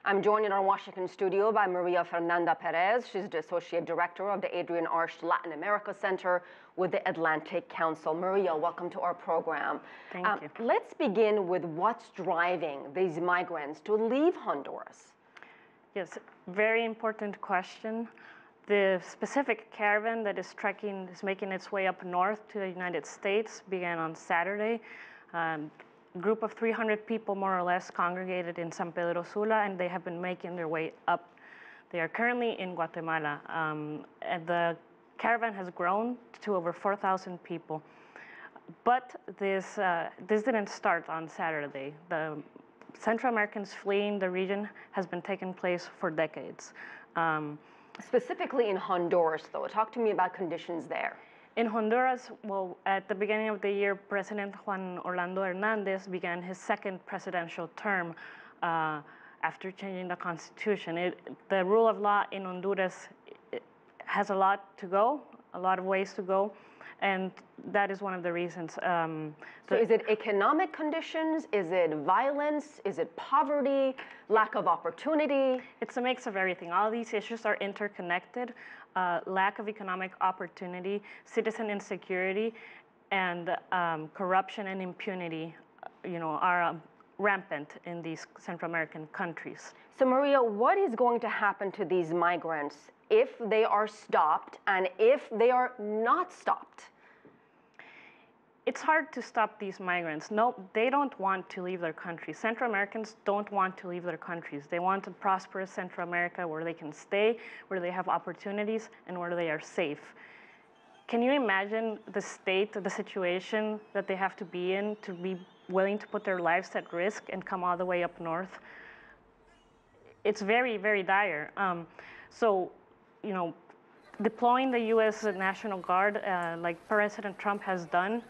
I'm joined in our Washington studio by Maria Fernanda Perez. She's the Associate Director of the Adrienne Arsht Latin America Center with the Atlantic Council. Maria, welcome to our program. Thank you. Let's begin with what's driving these migrants to leave Honduras. Yes, very important question. The specific caravan that is making its way up north to the United States began on Saturday. A group of 300 people, more or less, congregated in San Pedro Sula, and they have been making their way up. They are currently in Guatemala, and the caravan has grown to over 4,000 people. But this didn't start on Saturday. The Central Americans fleeing the region has been taking place for decades. Specifically in Honduras, though, talk to me about conditions there. In Honduras, well, at the beginning of the year, President Juan Orlando Hernandez began his second presidential term after changing the constitution. The rule of law in Honduras has a lot of ways to go, and that is one of the reasons. So is it economic conditions? Is it violence? Is it poverty? Lack of opportunity? It's a mix of everything. All these issues are interconnected. Lack of economic opportunity, citizen insecurity, and corruption and impunity, are rampant in these Central American countries. So Maria, what is going to happen to these migrants if they are stopped and if they are not stopped? It's hard to stop these migrants. No, they don't want to leave their country. Central Americans don't want to leave their countries. They want a prosperous Central America where they can stay, where they have opportunities, and where they are safe. Can you imagine the situation that they have to be in to be willing to put their lives at risk and come all the way up north? It's very, very dire. Deploying the U.S. National Guard, like President Trump has done,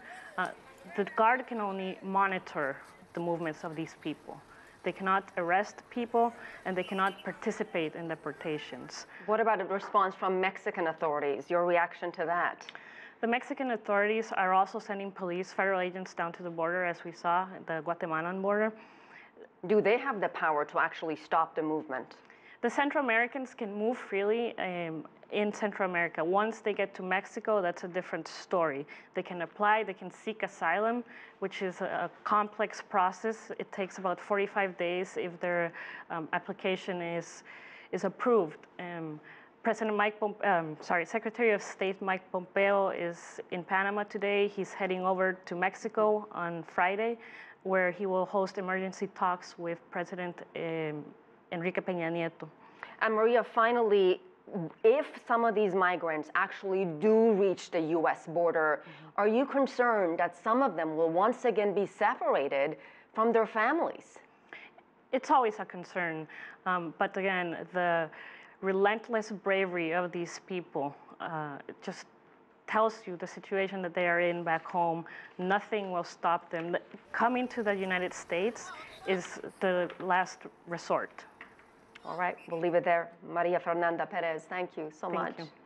the Guard can only monitor the movements of these people. They cannot arrest people, and they cannot participate in deportations. What about a response from Mexican authorities? Your reaction to that? The Mexican authorities are also sending federal agents down to the border, as we saw, the Guatemalan border. Do they have the power to actually stop the movement? The Central Americans can move freely in Central America. Once they get to Mexico, that's a different story. They can apply, they can seek asylum, which is a complex process. It takes about 45 days if their application is approved. Secretary of State Mike Pompeo is in Panama today. He's heading over to Mexico on Friday, where he will host emergency talks with President Enrique Peña Nieto. And Maria, finally, if some of these migrants actually do reach the U.S. border, are you concerned that some of them will once again be separated from their families? It's always a concern, but again, the relentless bravery of these people just tells you the situation that they are in back home. Nothing will stop them. Coming to the United States is the last resort. All right, we'll leave it there. Maria Fernanda Perez, thank you so much. Thank you.